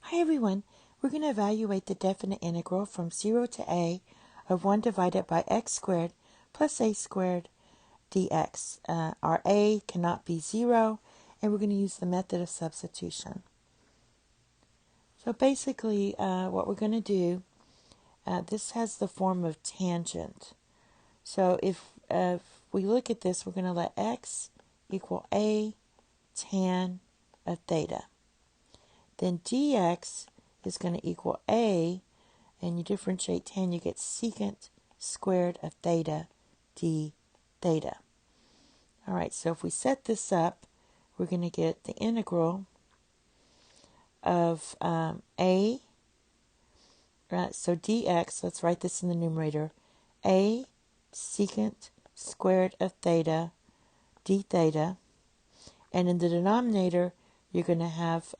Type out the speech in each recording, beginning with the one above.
Hi everyone, we're going to evaluate the definite integral from 0 to a of 1 divided by x squared plus a squared dx. Our a cannot be 0, and we're going to use the method of substitution. So basically what we're going to do, this has the form of tangent. So if we look at this, we're going to let x equal a tan of theta. Then dx is going to equal a, and you differentiate tan, you get secant squared of theta d theta. All right, so if we set this up, we're going to get the integral of a, right, so dx, let's write this in the numerator, a secant squared of theta d theta, and in the denominator, you're going to have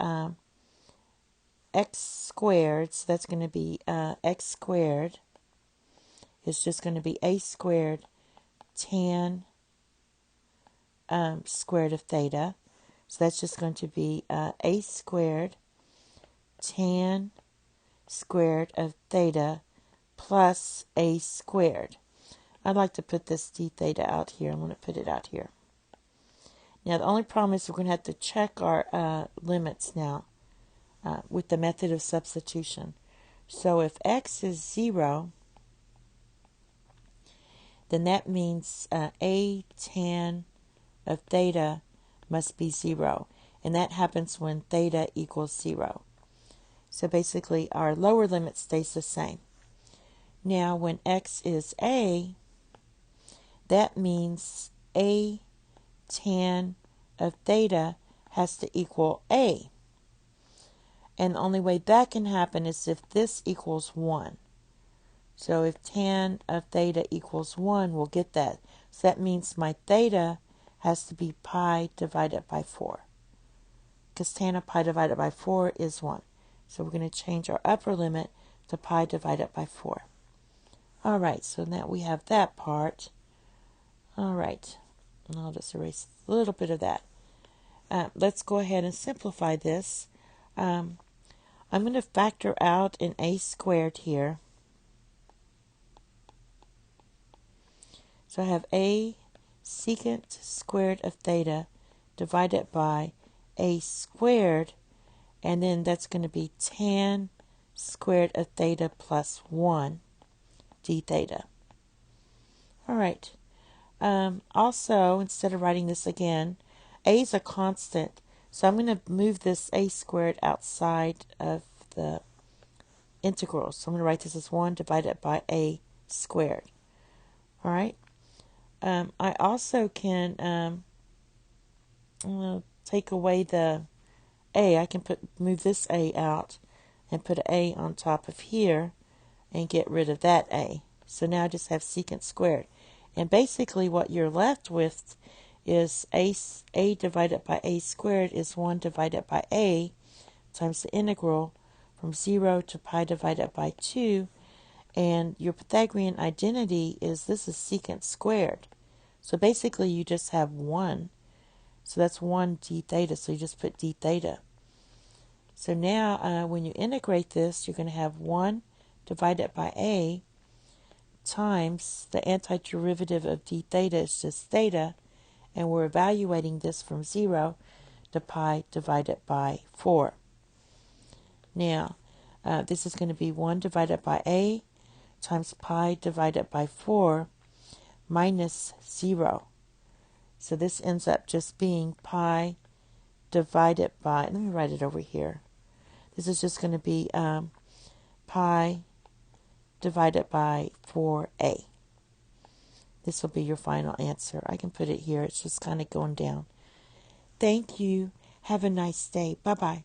x squared, so that's going to be x squared is just going to be a squared tan squared of theta. So that's just going to be a squared tan squared of theta plus a squared. I'd like to put this d theta out here. I'm going to put it out here. Now the only problem is we're going to have to check our limits now. With the method of substitution. So if x is 0, then that means a tan of theta must be 0. And that happens when theta equals 0. So basically our lower limit stays the same. Now when x is a, that means a tan of theta has to equal a. And the only way that can happen is if this equals 1. So if tan of theta equals 1, we'll get that. So that means my theta has to be pi divided by 4. Because tan of pi divided by 4 is 1. So we're going to change our upper limit to pi divided by 4. All right, so now we have that part. All right, and I'll just erase a little bit of that. Let's go ahead and simplify this. I'm going to factor out an a squared here. So I have a secant squared of theta divided by a squared, and then that's going to be tan squared of theta plus 1 d theta. All right. Also, instead of writing this again, a is a constant. So I'm going to move this a squared outside of the integral. So I'm going to write this as 1 divided by a squared. All right. I also can take away the a. I can move this a out and put an a on top of here and get rid of that a. So now I just have secant squared. And basically what you're left with is a divided by a squared is 1 divided by a times the integral from 0 to pi divided by 2. And your Pythagorean identity is this is secant squared. So basically you just have 1. So that's 1 d theta. So you just put d theta. So now when you integrate this, you're going to have 1 divided by a times the antiderivative of d theta is just theta. And we're evaluating this from 0 to pi divided by 4. Now, this is going to be 1 divided by a times pi divided by 4 minus 0. So this ends up just being pi divided by, let me write it over here. This is just going to be pi divided by 4a. This will be your final answer. I can put it here. It's just kind of going down. Thank you. Have a nice day. Bye-bye.